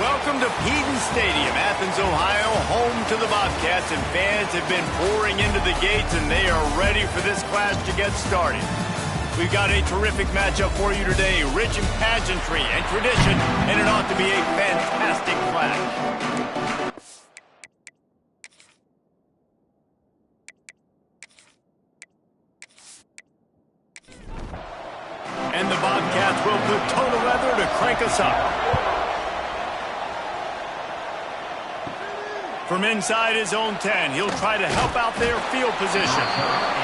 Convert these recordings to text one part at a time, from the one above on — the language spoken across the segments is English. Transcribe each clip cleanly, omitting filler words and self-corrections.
Welcome to Peden Stadium, Athens, Ohio, home to the Bobcats, and fans have been pouring into the gates, and they are ready for this clash to get started. We've got a terrific matchup for you today, rich in pageantry and tradition, and it ought to be a fantastic clash. And the Bobcats will put total leather to crank us up. From inside his own 10, he'll try to help out their field position.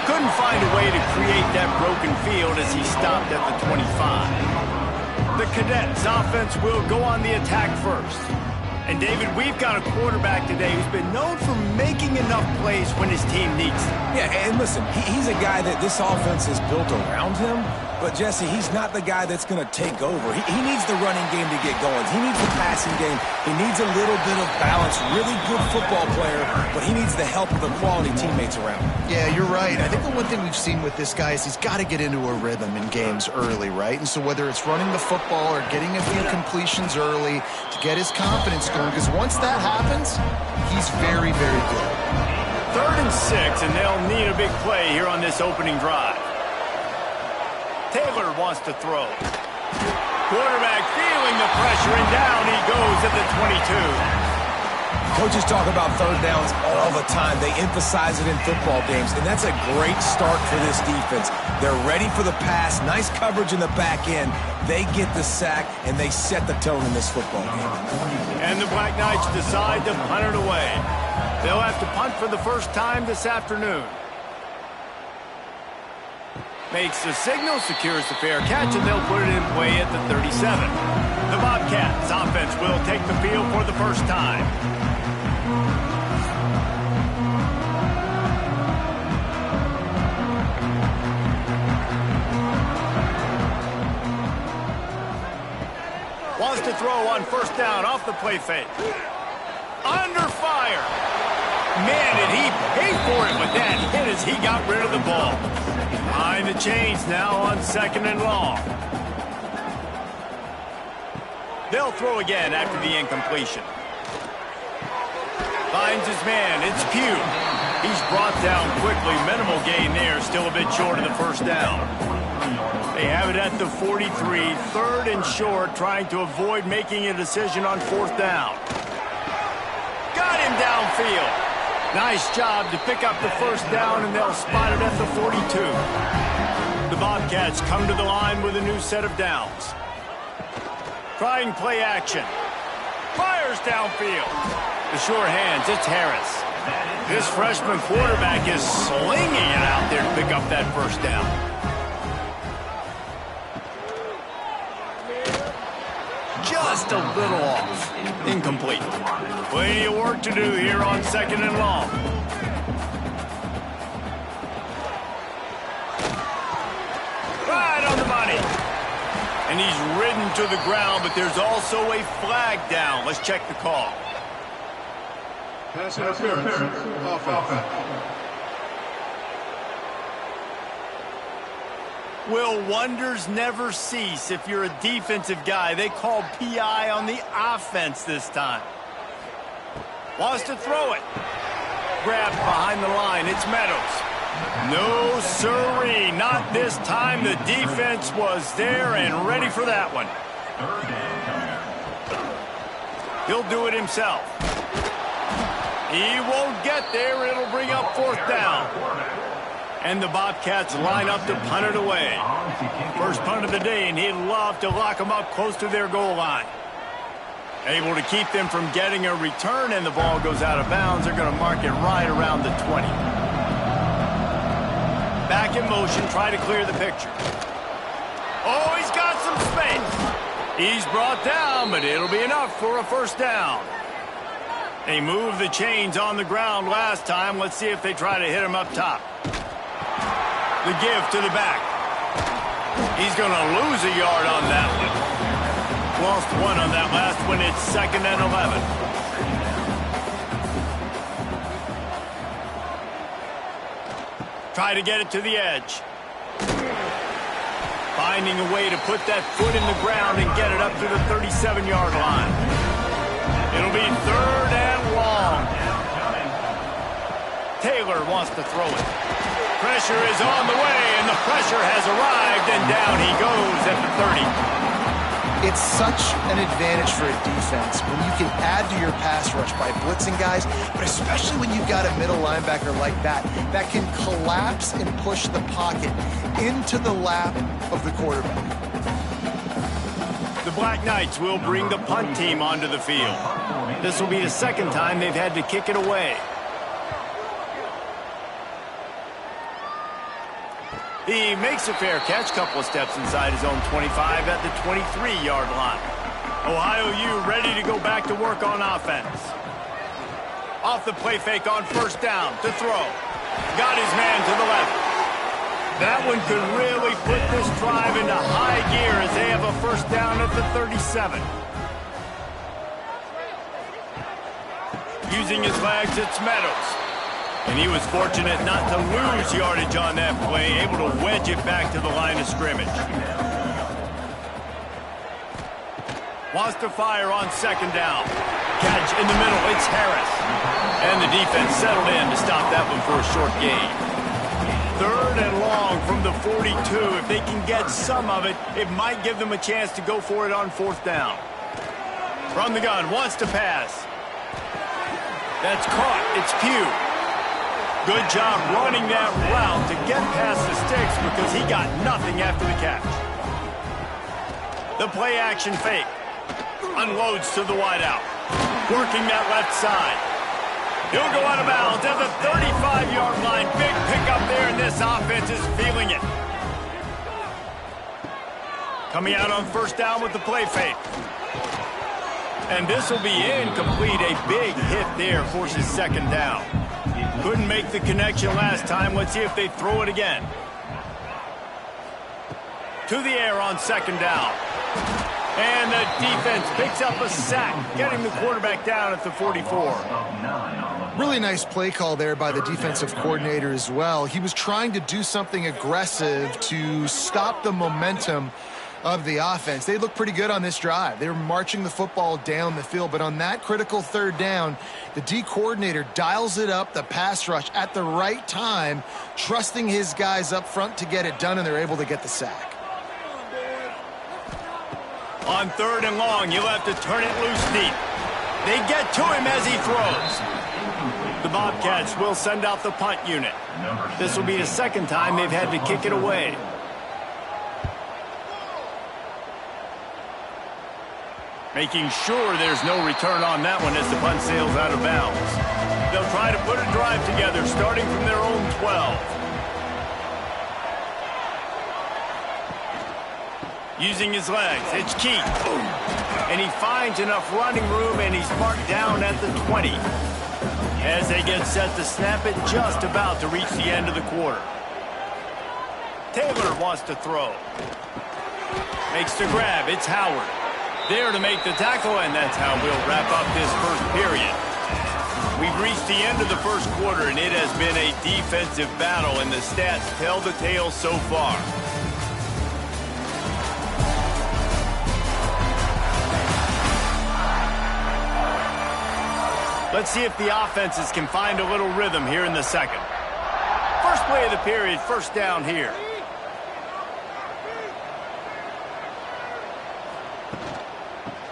Couldn't find a way to create that broken field as he stopped at the 25. The Cadets offense will go on the attack first. And David, we've got a quarterback today who's been known for making enough plays when his team needs them. Yeah, and listen, he's a guy that this offense is built around him. But, Jesse, he's not the guy that's going to take over. He needs the running game to get going. He needs the passing game. He needs a little bit of balance. Really good football player, but he needs the help of the quality teammates around him. Yeah, you're right. I think the one thing we've seen with this guy is he's got to get into a rhythm in games early, right? And so whether it's running the football or getting a few completions early to get his confidence going, because once that happens, he's very, very good. 3rd and 6, and they'll need a big play here on this opening drive. Taylor wants to throw. Quarterback feeling the pressure, and down he goes at the 22. Coaches talk about third downs all the time. They emphasize it in football games, and that's a great start for this defense. They're ready for the pass, nice coverage in the back end. They get the sack, and they set the tone in this football game. And the Black Knights decide to punt it away. They'll have to punt for the first time this afternoon. Makes the signal, secures the fair catch, and they'll put it in play at the 37. The Bobcats offense will take the field for the first time. Wants to throw on first down off the play fake. Under fire. Man, did he pay for it with that hit as he got rid of the ball. Behind the chains now on 2nd and long. They'll throw again after the incompletion. Finds his man. It's Pugh. He's brought down quickly. Minimal gain there. Still a bit short of the first down. They have it at the 43. 3rd and short, trying to avoid making a decision on 4th down. Got him downfield. Nice job to pick up the first down, and they'll spot it at the 42. The Bobcats come to the line with a new set of downs. Trying play action. Fires downfield. The sure hands, it's Harris. This freshman quarterback is slinging it out there to pick up that first down. Just a little off. Incomplete. Plenty of work to do here on 2nd and long. Right on the money. And he's ridden to the ground, but there's also a flag down. Let's check the call. Pass interference. Offense. Will wonders never cease if you're a defensive guy? They called PI on the offense this time. Wants to throw it. Grabbed behind the line. It's Meadows. No siree. Not this time. The defense was there and ready for that one. He'll do it himself. He won't get there. It'll bring up 4th down. And the Bobcats line up to punt it away. First punt of the day, and he'd love to lock them up close to their goal line. Able to keep them from getting a return, and the ball goes out of bounds. They're going to mark it right around the 20. Back in motion, try to clear the picture. Oh, he's got some space. He's brought down, but it'll be enough for a first down. They moved the chains on the ground last time. Let's see if they try to hit him up top. The give to the back. He's going to lose a yard on that one. Lost 1 on that last one. It's 2nd and 11. Try to get it to the edge. Finding a way to put that foot in the ground and get it up to the 37-yard line. wants to throw it. Pressure is on the way, and the pressure has arrived, and down he goes at the 30. It's such an advantage for a defense when you can add to your pass rush by blitzing guys, but especially when you've got a middle linebacker like that can collapse and push the pocket into the lap of the quarterback. The Black Knights will bring the punt team onto the field. This will be the second time they've had to kick it away. He makes a fair catch, couple of steps inside his own 25 at the 23-yard line. Ohio U ready to go back to work on offense. Off the play fake on first down to throw. Got his man to the left. That one could really put this drive into high gear as they have a first down at the 37. Using his legs, it's Meadows. And he was fortunate not to lose yardage on that play, able to wedge it back to the line of scrimmage. Wants to fire on second down. Catch in the middle, it's Harris. And the defense settled in to stop that one for a short gain. Third and long from the 42. If they can get some of it, it might give them a chance to go for it on fourth down. From the gun, wants to pass. That's caught, it's Pugh. Good job running that route to get past the sticks because he got nothing after the catch. The play action fake. Unloads to the wideout. Working that left side. He'll go out of bounds at the 35-yard line. Big pickup there, and this offense is feeling it. Coming out on first down with the play fake. And this will be incomplete. A big hit there forces second down. Couldn't make the connection last time. Let's see if they throw it again. To the air on second down. And the defense picks up a sack, getting the quarterback down at the 44. Really nice play call there by the defensive coordinator as well. He was trying to do something aggressive to stop the momentum of the offense. They looked pretty good on this drive. They were marching the football down the field, but on that critical third down, the D coordinator dials it up, the pass rush at the right time, trusting his guys up front to get it done, and they're able to get the sack. On third and long, you'll have to turn it loose deep. They get to him as he throws. The Bobcats will send out the punt unit. This will be the second time they've had to kick it away. Making sure there's no return on that one as the punt sails out of bounds. They'll try to put a drive together starting from their own 12. Using his legs, it's Keith. And he finds enough running room, and he's marked down at the 20. As they get set to snap it, just about to reach the end of the quarter. Taylor wants to throw. Makes the grab, it's Howard. There to make the tackle, and that's how we'll wrap up this first period. We've reached the end of the first quarter, and it has been a defensive battle, and the stats tell the tale so far. Let's see if the offenses can find a little rhythm here in the second. First play of the period, first down here.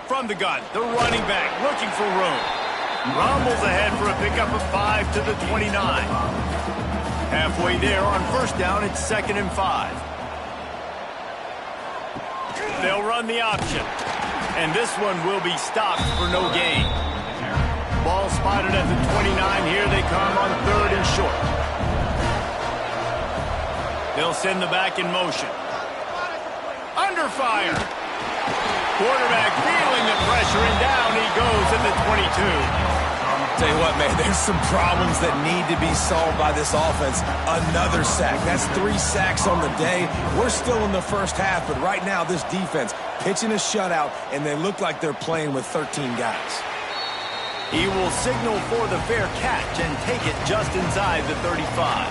From the gun, the running back looking for room. Rumbles ahead for a pickup of 5 to the 29. Halfway there on first down, it's 2nd and 5. They'll run the option. And this one will be stopped for no gain. Ball spotted at the 29. Here they come on third and short. They'll send the back in motion. Under fire. Quarterback feeling the pressure, and down he goes at the 22. Tell you what, man, there's some problems that need to be solved by this offense. Another sack. That's 3 sacks on the day. We're still in the first half, but right now this defense pitching a shutout, and they look like they're playing with 13 guys. He will signal for the fair catch and take it just inside the 35.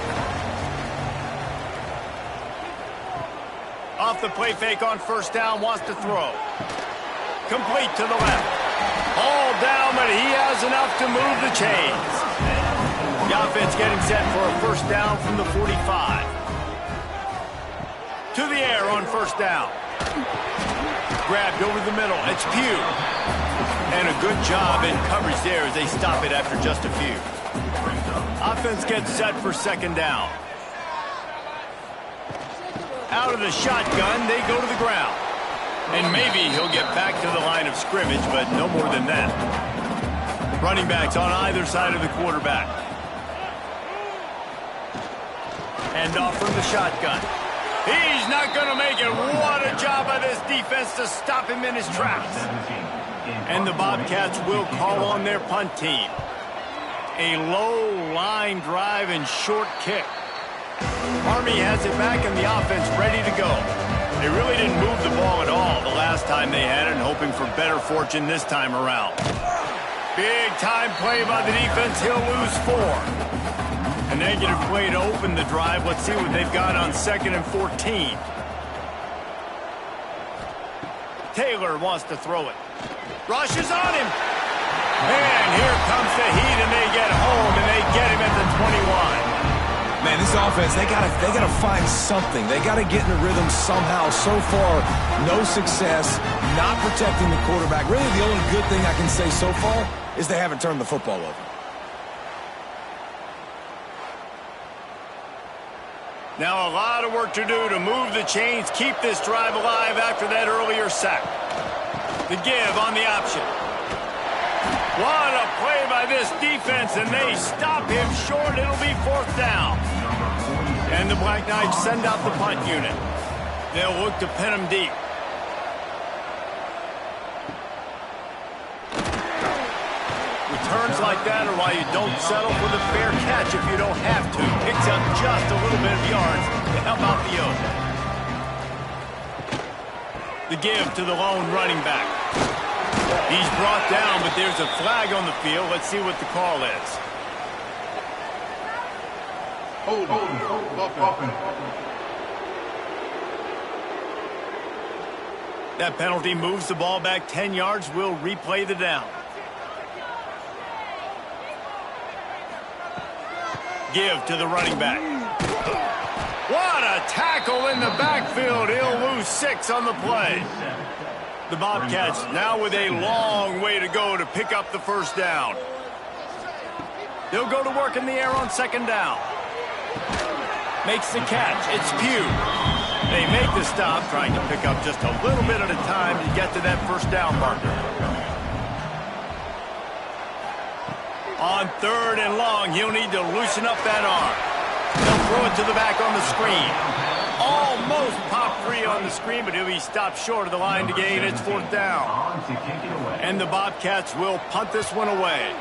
Off the play fake on first down, wants to throw. Complete to the left. All down, but he has enough to move the chains. The offense getting set for a first down from the 45. To the air on first down. Grabbed over the middle. It's Pugh. And a good job in coverage there as they stop it after just a few. Offense gets set for second down. Out of the shotgun, they go to the ground. And maybe he'll get back to the line of scrimmage, but no more than that. Running backs on either side of the quarterback. Hand off from the shotgun. He's not going to make it. What a job by this defense to stop him in his tracks. And the Bobcats will call on their punt team. A low line drive and short kick. Army has it back and the offense ready to go. They really didn't move the ball at all the last time they had it, and hoping for better fortune this time around. Big time play by the defense. He'll lose 4. A negative play to open the drive. Let's see what they've got on 2nd and 14. Taylor wants to throw it. Rush is on him. And here comes the heat, and they get home, and they get him at the 21. Man, this offense, they gotta find something. They gotta get in a rhythm somehow. So far, no success, not protecting the quarterback. Really, the only good thing I can say so far is they haven't turned the football over. Now a lot of work to do to move the chains, keep this drive alive after that earlier sack. The give on the option. What a play by this defense, and they stop him short. It'll be 4th down. And the Black Knights send out the punt unit. They'll look to pin him deep. Returns like that are why you don't settle for the fair catch if you don't have to. Picks up just a little bit of yards to help out the O's. The give to the lone running back. He's brought down, but there's a flag on the field. Let's see what the call is. That penalty moves the ball back 10 yards. We'll replay the down. Give to the running back. What a tackle in the backfield. He'll lose 6 on the play. The Bobcats now with a long way to go to pick up the first down. They'll go to work in the air on 2nd down. Makes the catch. It's Pugh. They make the stop, trying to pick up just a little bit at a time to get to that first down marker. On 3rd and long, he'll need to loosen up that arm. They'll throw it to the back on the screen. Almost pop free on the screen, but he'll be stopped short of the line to gain. It's 4th down. And the Bobcats will punt this one away.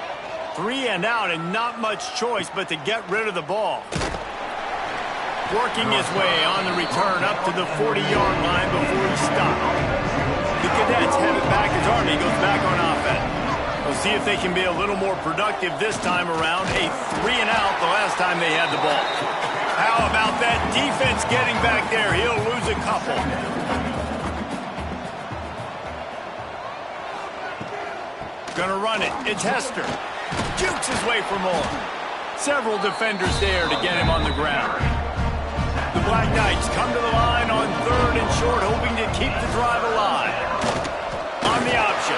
3 and out, and not much choice but to get rid of the ball. Working his way on the return up to the 40-yard line before he stopped. The Cadets have it back as Army goes back on offense. We'll see if they can be a little more productive this time around. A 3 and out the last time they had the ball. How about that defense getting back there? He'll lose a couple. Gonna run it. It's Hester. Jukes his way for more. Several defenders there to get him on the ground. The Black Knights come to the line on 3rd and short, hoping to keep the drive alive. On the option.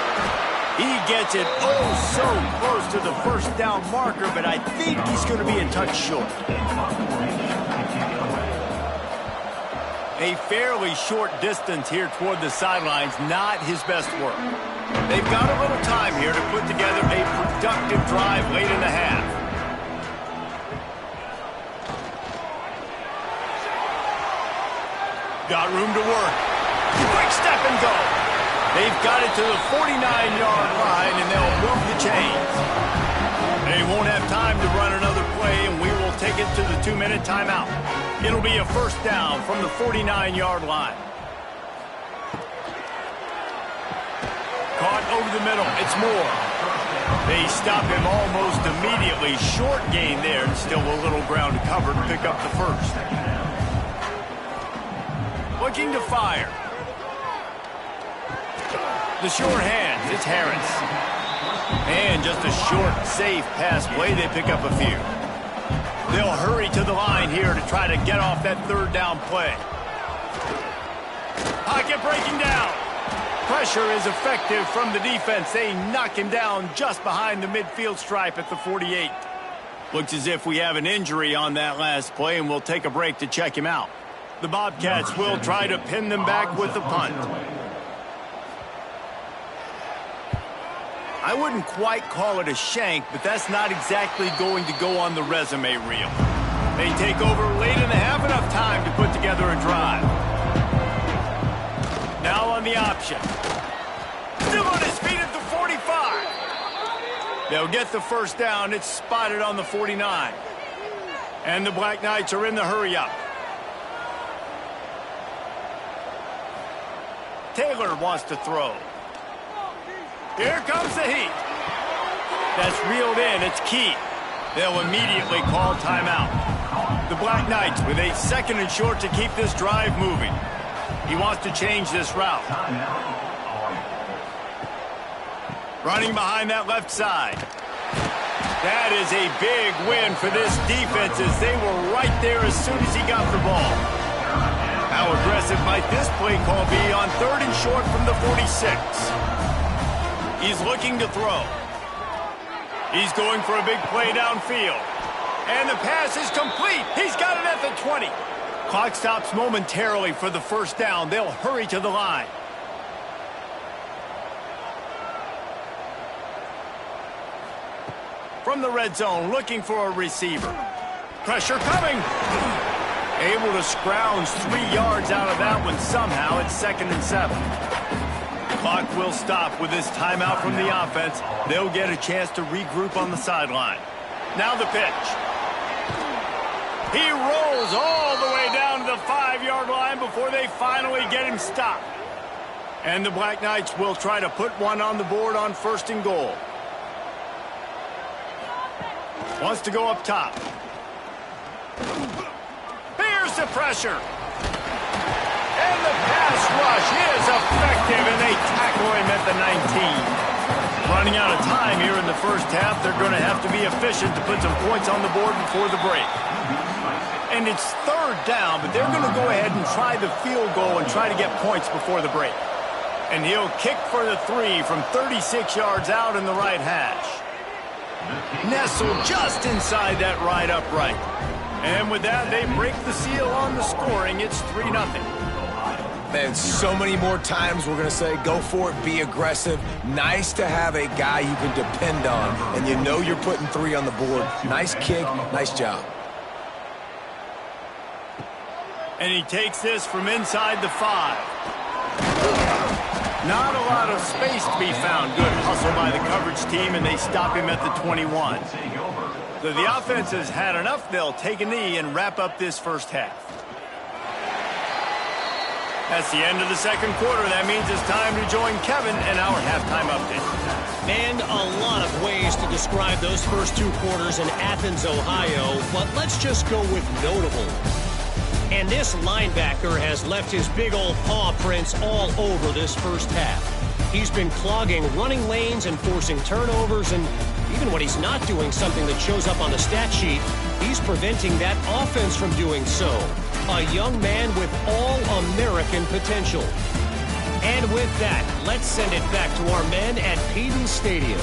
He gets it so close to the first down marker, but I think he's going to be a touch short. A fairly short distance here toward the sidelines, not his best work. They've got a little time here to put together a productive drive late in the half. Got room to work. Quick step and go. They've got it to the 49-yard line, and they'll move the chains. They won't have time to run another play, and we will take it to the 2-minute timeout. It'll be a first down from the 49-yard line. Caught over the middle. It's Moore. They stop him almost immediately. Short gain there, and still a little ground to cover to pick up the first. Looking to fire. The short hands, it's Harris. And just a short, safe pass play, they pick up a few. They'll hurry to the line here to try to get off that third down play. Pocket breaking down. Pressure is effective from the defense. They knock him down just behind the midfield stripe at the 48. Looks as if we have an injury on that last play, and we'll take a break to check him out. The Bobcats will try to pin them back with the punt. I wouldn't quite call it a shank, but that's not exactly going to go on the resume reel. They take over late in the half, enough time to put together a drive. Now on the option. Still on his feet at the 45. They'll get the first down. It's spotted on the 49. And the Black Knights are in the hurry-up. Taylor wants to throw. Here comes the heat. That's reeled in. It's key. They'll immediately call timeout. The Black Knights with a 2nd and short to keep this drive moving. He wants to change this route. Running behind that left side. That is a big win for this defense as they were right there as soon as he got the ball. How aggressive might this play call be on 3rd and short from the 46? He's looking to throw. He's going for a big play downfield. And the pass is complete. He's got it at the 20. Clock stops momentarily for the first down. They'll hurry to the line. From the red zone, looking for a receiver. Pressure coming. Able to scrounge 3 yards out of that one somehow. It's 2nd and 7. Clock will stop with this timeout from the offense. They'll get a chance to regroup on the sideline. Now the pitch. He rolls all the way down to the 5-yard line before they finally get him stopped. And the Black Knights will try to put one on the board on 1st and goal. Wants to go up top. Here's the pressure. And the pass rush is effective, and they tackle him at the 19. Running out of time here in the first half. They're going to have to be efficient to put some points on the board before the break. And it's 3rd down, but they're going to go ahead and try the field goal and try to get points before the break. And he'll kick for the 3 from 36 yards out in the right hash. Nestled just inside that right upright. And with that, they break the seal on the scoring. It's 3-0. Man, so many more times we're going to say, go for it, be aggressive. Nice to have a guy you can depend on, and you know you're putting 3 on the board. Nice kick, nice job. And he takes this from inside the 5. Not a lot of space to be found. Good hustle by the coverage team, and they stop him at the 21. So the offense has had enough. They'll take a knee and wrap up this first half. That's the end of the 2nd quarter. That means it's time to join Kevin in our halftime update. And a lot of ways to describe those first 2 quarters in Athens, Ohio, but let's just go with notable. And this linebacker has left his big old paw prints all over this first half. He's been clogging running lanes and forcing turnovers, and even when he's not doing something that shows up on the stat sheet, he's preventing that offense from doing so. A young man with all-American potential. And with that, let's send it back to our men at Peden Stadium.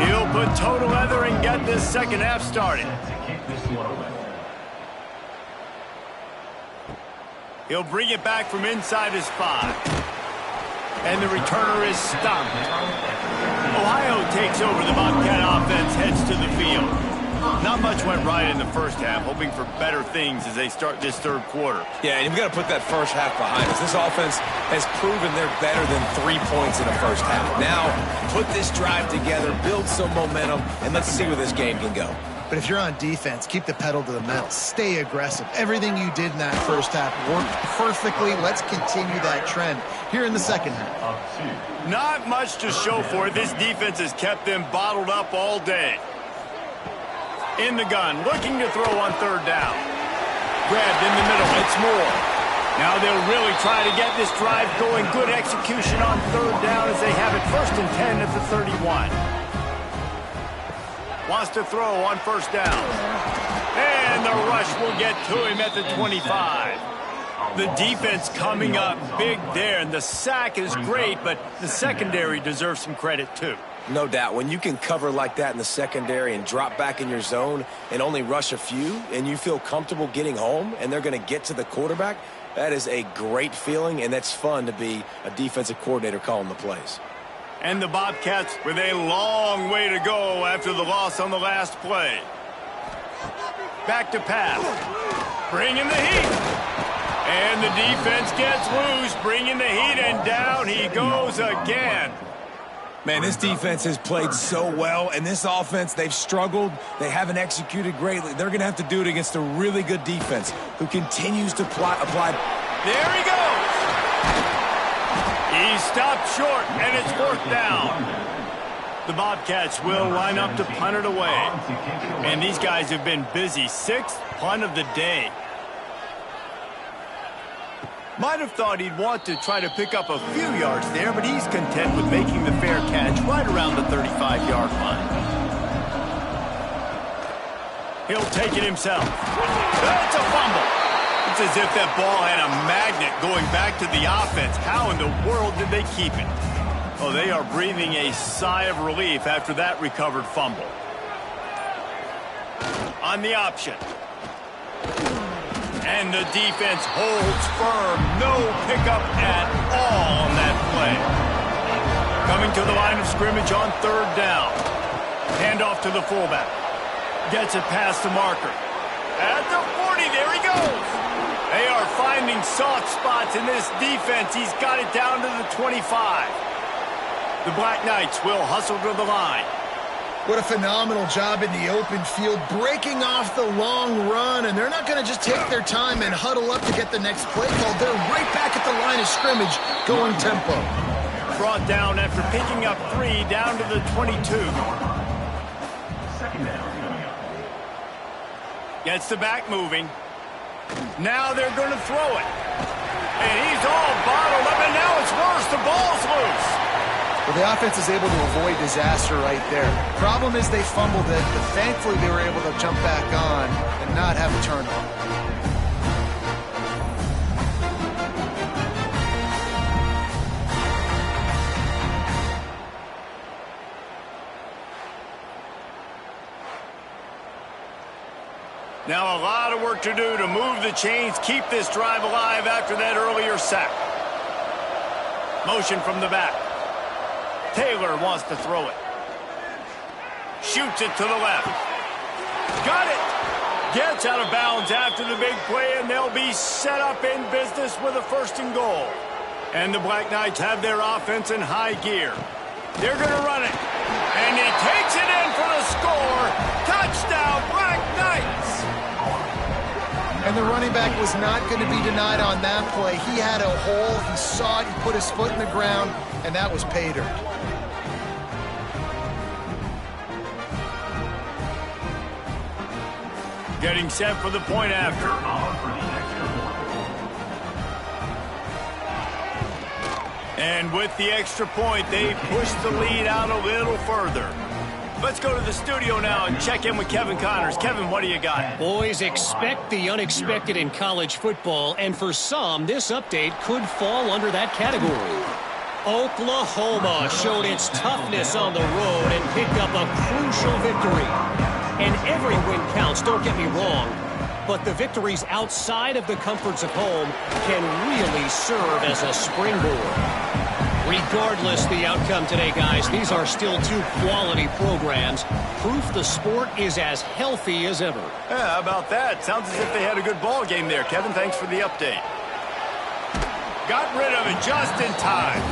He'll put toe to leather and get this second half started. He'll bring it back from inside his 5. And the returner is stopped. Ohio takes over. The Bobcat offense heads to the field. Not much went right in the first half, hoping for better things as they start this 3rd quarter. Yeah, and you've got to put that first half behind us. This offense has proven they're better than 3 points in the first half. Now, put this drive together, build some momentum, and let's see where this game can go. But if you're on defense, keep the pedal to the metal. Stay aggressive. Everything you did in that first half worked perfectly. Let's continue that trend here in the second half. Not much to show for it. This defense has kept them bottled up all day. In the gun, looking to throw on 3rd down. Grabbed in the middle. It's Moore. Now they'll really try to get this drive going. Good execution on third down as they have it 1st and 10 at the 31. Wants to throw on 1st down. And the rush will get to him at the 25. The defense coming up big there, and the sack is great, but the secondary deserves some credit too. No doubt. When you can cover like that in the secondary and drop back in your zone and only rush a few, and you feel comfortable getting home and they're going to get to the quarterback, that is a great feeling, and that's fun to be a defensive coordinator calling the plays. And the Bobcats with a long way to go after the loss on the last play. Back to pass. Bringing the heat. And the defense gets loose, bringing the heat, and down he goes again. Man, this defense has played so well, and this offense, they've struggled. They haven't executed greatly. They're going to have to do it against a really good defense who continues to apply. There he goes. He stopped short, and it's 4th down. The Bobcats will line up to punt it away. And these guys have been busy. 6th punt of the day. Might have thought he'd want to try to pick up a few yards there, but he's content with making the fair catch right around the 35-yard line. He'll take it himself. That's a fumble. It's as if that ball had a magnet going back to the offense. How in the world did they keep it? Oh, they are breathing a sigh of relief after that recovered fumble. On the option. And the defense holds firm. No pickup at all on that play. Coming to the line of scrimmage on 3rd down. Handoff to the fullback. Gets it past the marker. At the 40, there he goes. They are finding soft spots in this defense. He's got it down to the 25. The Black Knights will hustle to the line. What a phenomenal job in the open field, breaking off the long run, and they're not going to just take their time and huddle up to get the next play called. They're right back at the line of scrimmage, going tempo. Brought down after picking up 3 down to the 22. Gets the back moving. Now they're going to throw it. And he's all bottled up, and now it's worse. The ball's loose. Well, the offense is able to avoid disaster right there. Problem is they fumbled it, but thankfully they were able to jump back on and not have a turnover. Now a lot of work to do to move the chains, keep this drive alive after that earlier sack. Motion from the back. Taylor wants to throw it. Shoots it to the left. Got it. Gets out of bounds after the big play, and they'll be set up in business with a 1st and goal. And the Black Knights have their offense in high gear. They're going to run it. And he takes it in for the score. Touchdown, Black Knights. And the running back was not going to be denied on that play. He had a hole. He saw it. He put his foot in the ground, and that was pay dirt. Getting set for the point after. And with the extra point, they push the lead out a little further. Let's go to the studio now and check in with Kevin Connors. Kevin, what do you got? Boys, expect the unexpected in college football, and for some, this update could fall under that category. Oklahoma showed its toughness on the road and picked up a crucial victory. And every win counts, don't get me wrong, but the victories outside of the comforts of home can really serve as a springboard. Regardless the outcome today, guys, these are still 2 quality programs. Proof the sport is as healthy as ever. Yeah, how about that? Sounds as if they had a good ball game there. Kevin, thanks for the update. Got rid of it just in time.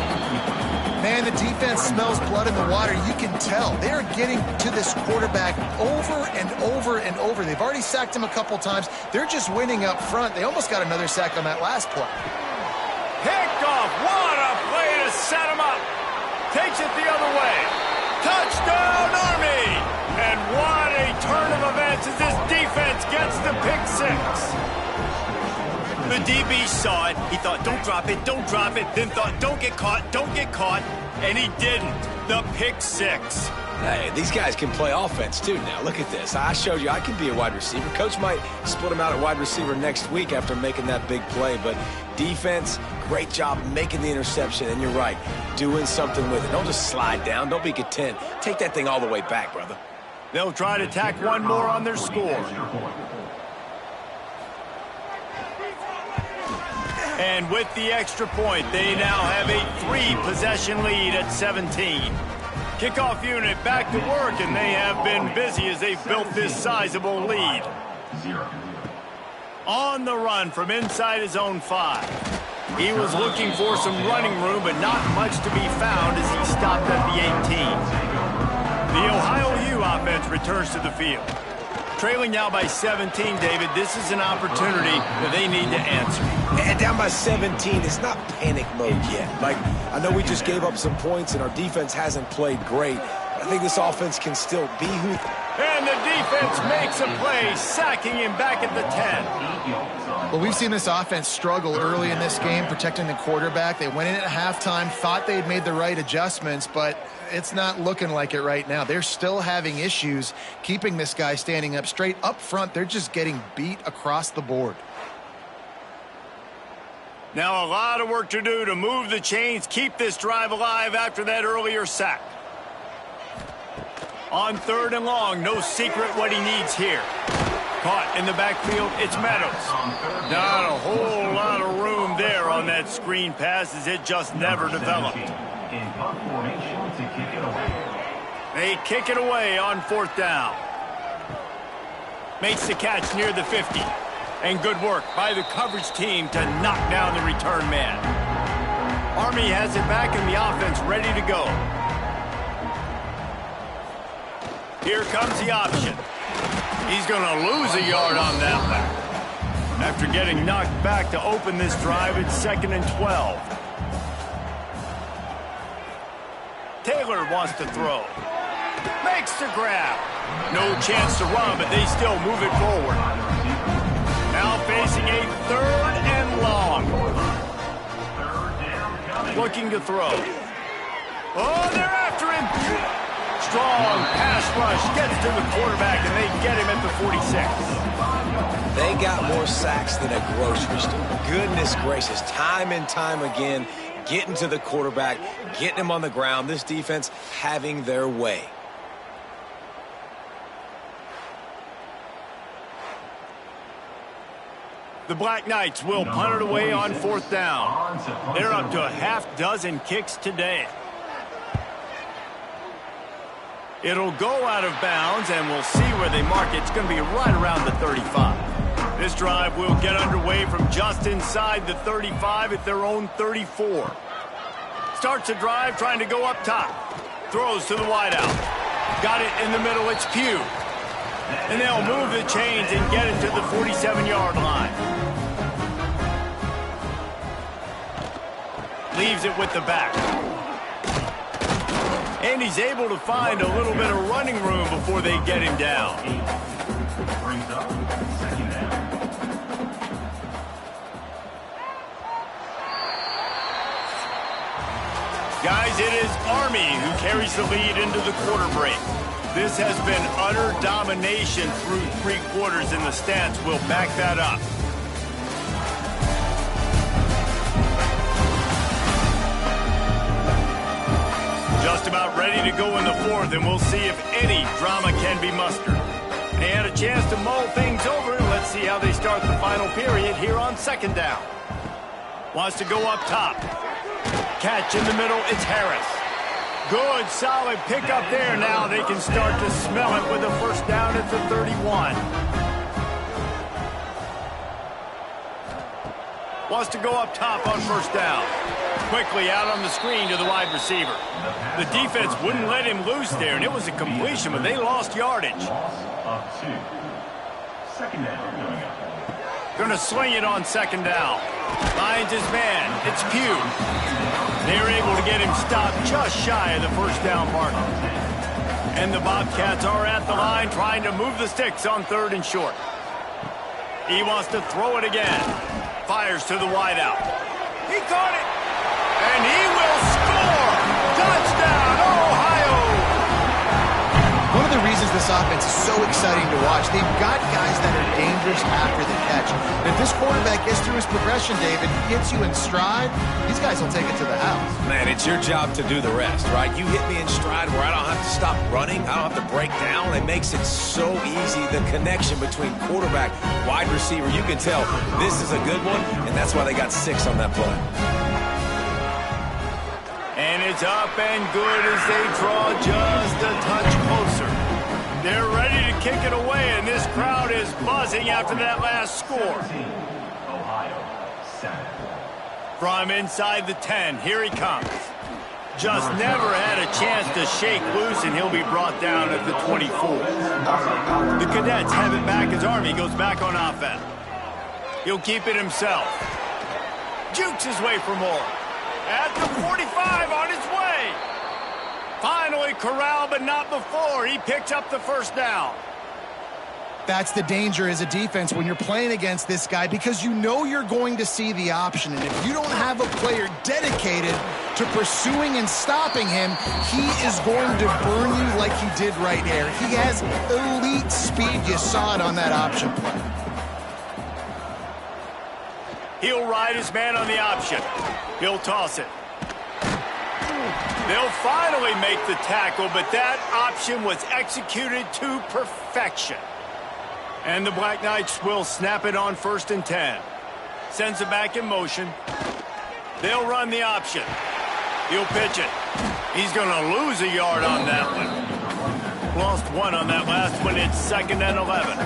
Man, the defense smells blood in the water. You can tell. They are getting to this quarterback over and over and over. They've already sacked him a couple times. They're just winning up front. They almost got another sack on that last play. Picked off. What a play to set him up. Takes it the other way. Touchdown, Army! And what a turn of events as this defense gets the pick 6. The DB saw it. He thought, don't drop it, don't drop it. Then thought, don't get caught, don't get caught. And he didn't. The pick six. Hey, these guys can play offense, too, now. Look at this. I showed you I can be a wide receiver. Coach might split him out at wide receiver next week after making that big play. But defense, great job making the interception. And you're right, doing something with it. Don't just slide down. Don't be content. Take that thing all the way back, brother. They'll try to tack one more on their score. And with the extra point, they now have a 3-possession lead at 17. Kickoff unit back to work, and they have been busy as they've built this sizable lead. On the run from inside his own 5. He was looking for some running room, but not much to be found as he stopped at the 18. The Ohio U offense returns to the field. Trailing now by 17, David, this is an opportunity that they need to answer. And down by 17, it's not panic mode yet. Like, I know we just gave up some points and our defense hasn't played great. But I think this offense can still be who... And the defense makes a play, sacking him back at the 10. Well, we've seen this offense struggle early in this game, protecting the quarterback. They went in at halftime, thought they'd made the right adjustments, but it's not looking like it right now. They're still having issues keeping this guy standing up straight. Up front, they're just getting beat across the board. Now a lot of work to do to move the chains, keep this drive alive after that earlier sack. On 3rd and long, no secret what he needs here. Caught in the backfield, it's Meadows. Not a whole lot of room there on that screen pass as it just never developed. They kick it away on 4th down. Makes the catch near the 50. And good work by the coverage team to knock down the return man. Army has it back and the offense ready to go. Here comes the option. He's going to lose a yard on that one. After getting knocked back to open this drive, it's 2nd and 12. Taylor wants to throw. Makes the grab. No chance to run, but they still move it forward. Now facing a 3rd and long. Looking to throw. Oh, they're after him. Strong pass rush gets to the quarterback, and they get him at the 46. They got more sacks than a grocery store. Goodness gracious, time and time again, getting to the quarterback, getting him on the ground. This defense having their way. The Black Knights will punt it away on 4th down. They're up to a half-dozen kicks today. It'll go out of bounds, and we'll see where they mark it. It's going to be right around the 35. This drive will get underway from just inside the 35 at their own 34. Starts a drive trying to go up top. Throws to the wideout. Got it in the middle. It's Pugh. And they'll move the chains and get it to the 47-yard line. Leaves it with the back. And he's able to find a little bit of running room before they get him down. Guys, it is Army who carries the lead into the quarter break. This has been utter domination through 3 quarters, and the stats will back that up. Just about ready to go in the 4th, and we'll see if any drama can be mustered. They had a chance to mull things over. Let's see how they start the final period here on 2nd down. Wants to go up top. Catch in the middle, it's Harris. Good, solid pickup there. Now they can start to smell it with a 1st down at the 31. Wants to go up top on 1st down. Quickly out on the screen to the wide receiver. The defense wouldn't let him loose there, and it was a completion, but they lost yardage. Going to swing it on 2nd down. Finds his man. It's Pugh. They're able to get him stopped just shy of the 1st down mark. And the Bobcats are at the line trying to move the sticks on 3rd and short. He wants to throw it again. Fires to the wideout. He caught it. And he will score. Touchdown, Ohio. One of the reasons this offense is so exciting to watch, they've got guys that are dangerous after the catch. And if this quarterback gets through his progression, David, gets you in stride, these guys will take it to the house. Man, it's your job to do the rest, right? You hit me in stride where I don't have to stop running. I don't have to break down. It makes it so easy. The connection between quarterback, wide receiver, you can tell this is a good one, and that's why they got 6 on that play. And it's up and good as they draw just a touch closer. They're ready to kick it away, and this crowd is buzzing after that last score. From inside the 10, here he comes. Just never had a chance to shake loose, and he'll be brought down at the 24. The Cadets have it back as Army goes back on offense. He'll keep it himself. Jukes his way for more. At the 45, on his way. Finally corralled, but not before. He picks up the first down. That's the danger as a defense when you're playing against this guy, because you know you're going to see the option. And if you don't have a player dedicated to pursuing and stopping him, he is going to burn you like he did right there. He has elite speed. You saw it on that option play. He'll ride his man on the option. He'll toss it. They'll finally make the tackle, but that option was executed to perfection. And the Black Knights will snap it on 1st and 10. Sends it back in motion. They'll run the option. He'll pitch it. He's going to lose a yard on that one. Lost 1 on that last one. It's 2nd and 11.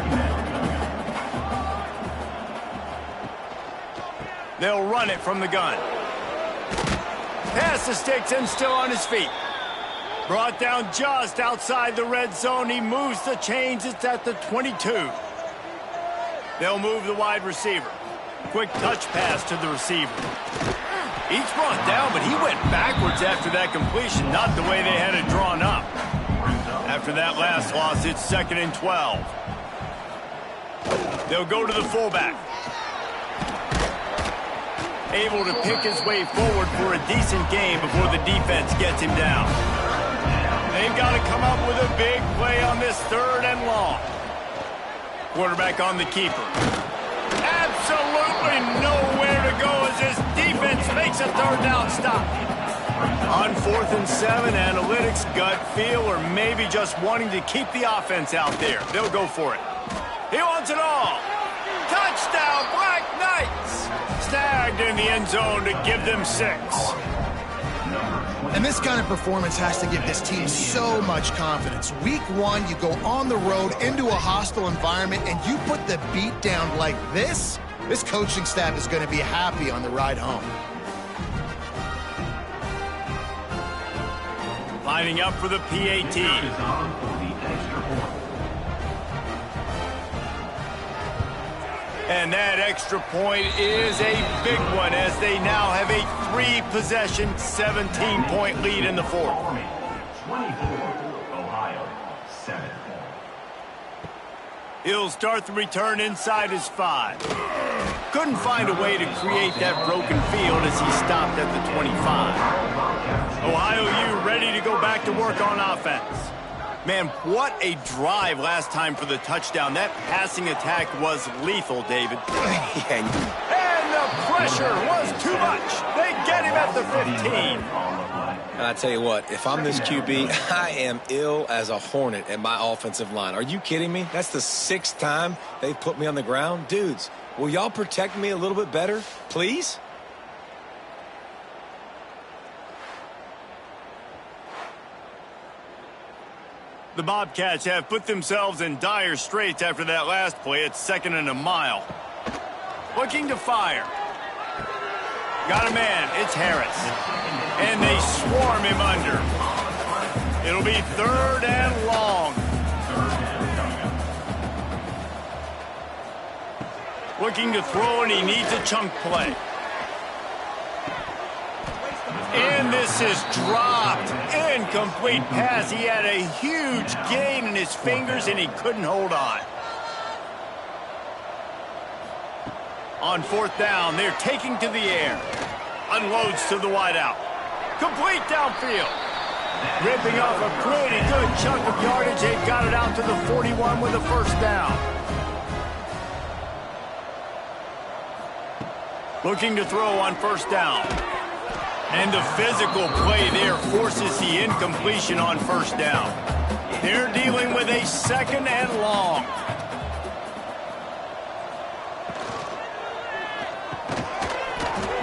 They'll run it from the gun. Pass the sticks and still on his feet. Brought down just outside the red zone. He moves the chains. It's at the 22. They'll move the wide receiver. Quick touch pass to the receiver. He's brought down, but he went backwards after that completion, not the way they had it drawn up. After that last loss, it's 2nd and 12. They'll go to the fullback. Able to pick his way forward for a decent game before the defense gets him down. They've got to come up with a big play on this 3rd and long. Quarterback on the keeper. Absolutely nowhere to go as this defense makes a 3rd down stop. On 4th and 7, analytics, gut feel, or maybe just wanting to keep the offense out there. They'll go for it. He wants it all. Touchdown, Black Knights! Snagged in the end zone to give them 6. And this kind of performance has to give this team so much confidence. Week 1, you go on the road into a hostile environment, and you put the beat down like this, this coaching staff is going to be happy on the ride home. Lining up for the PAT. And that extra point is a big one as they now have a 3-possession, 17-point lead in the 4th. 24, Ohio, 7. He'll start the return inside his 5. Couldn't find a way to create that broken field as he stopped at the 25. Ohio U ready to go back to work on offense. Man, what a drive last time for the touchdown. That passing attack was lethal, David. And the pressure was too much. They get him at the 15. I tell you what, if I'm this QB, I am ill as a hornet at my offensive line. Are you kidding me? That's the 6th time they've put me on the ground. Dudes, will y'all protect me a little bit better, please? The Bobcats have put themselves in dire straits after that last play. It's 2nd and a mile. Looking to fire. Got a man. It's Harris. And they swarm him under. It'll be 3rd and long. Looking to throw, and he needs a chunk play. And this is dropped. Incomplete pass. He had a huge gain in his fingers, and he couldn't hold on. On fourth down, they're taking to the air. Unloads to the wideout. Complete downfield. Ripping off a pretty good chunk of yardage. They've got it out to the 41 with a first down. Looking to throw on first down. And the physical play there forces the incompletion on first down. They're dealing with a second and long.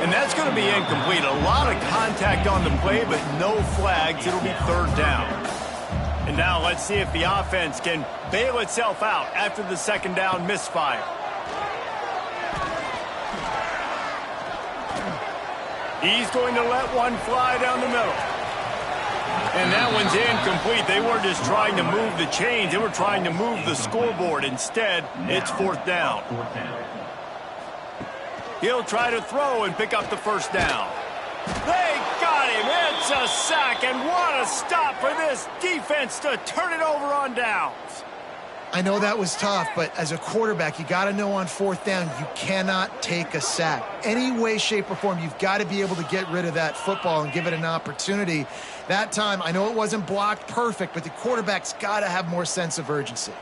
And that's going to be incomplete. A lot of contact on the play, but no flags. It'll be third down. And now let's see if the offense can bail itself out after the second down misfire. He's going to let one fly down the middle. And that one's incomplete. They weren't just trying to move the chains. They were trying to move the scoreboard. Instead, it's fourth down. He'll try to throw and pick up the first down. They got him. It's a sack. And what a stop for this defense to turn it over on downs. I know that was tough, but as a quarterback, you got to know on fourth down, you cannot take a sack. Any way, shape, or form, you've got to be able to get rid of that football and give it an opportunity. That time, I know it wasn't blocked perfect, but the quarterback's got to have more sense of urgency.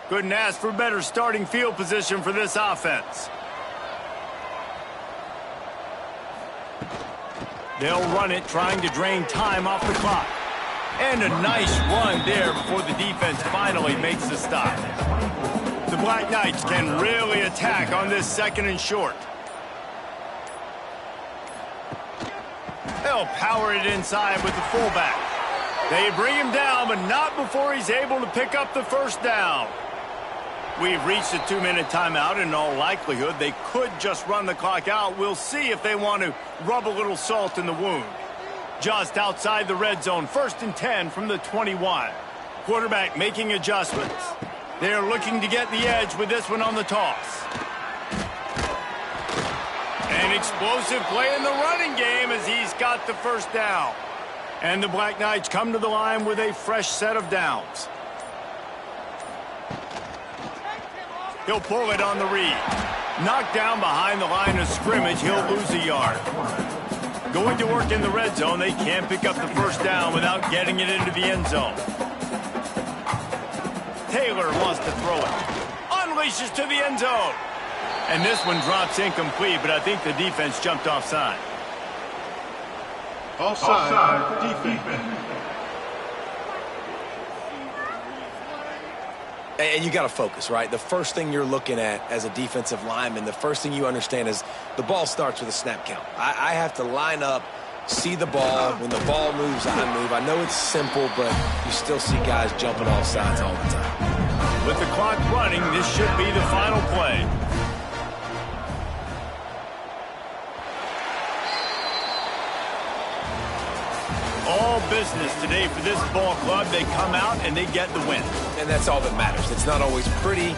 Couldn't ask for better starting field position for this offense. They'll run it, trying to drain time off the clock. And a nice run there before the defense finally makes the stop. The Black Knights can really attack on this second and short. They'll power it inside with the fullback. They bring him down, but not before he's able to pick up the first down. We've reached a 2-minute timeout, and in all likelihood, they could just run the clock out. We'll see if they want to rub a little salt in the wound. Just outside the red zone, 1st and 10 from the 21. Quarterback making adjustments. They're looking to get the edge with this one on the toss. An explosive play in the running game as he's got the first down. And the Black Knights come to the line with a fresh set of downs. He'll pull it on the read. Knocked down behind the line of scrimmage, he'll lose a yard. Going to work in the red zone, they can't pick up the first down without getting it into the end zone. Taylor wants to throw it. Unleashes to the end zone. And this one drops incomplete, but I think the defense jumped offside. Offside, defense. And you got to focus, right? The first thing you're looking at as a defensive lineman, the first thing you understand is the ball starts with a snap count. I have to line up, see the ball. When the ball moves, I move. I know it's simple, but you still see guys jumping off sides all the time. With the clock running, this should be the final play. All business today for this ball club. They come out and they get the win. And that's all that matters. It's not always pretty.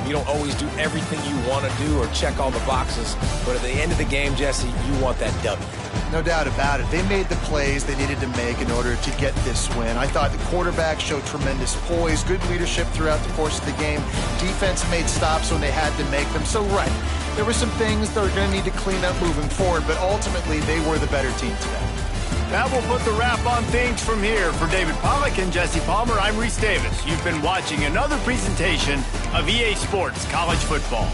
You don't always do everything you want to do or check all the boxes. But at the end of the game, Jesse, you want that W. No doubt about it. They made the plays they needed to make in order to get this win. I thought the quarterback showed tremendous poise, good leadership throughout the course of the game. Defense made stops when they had to make them. So, right, there were some things they're going to need to clean up moving forward, but ultimately they were the better team today. That will put the wrap on things from here. For David Pollack and Jesse Palmer, I'm Reese Davis. You've been watching another presentation of EA Sports College Football.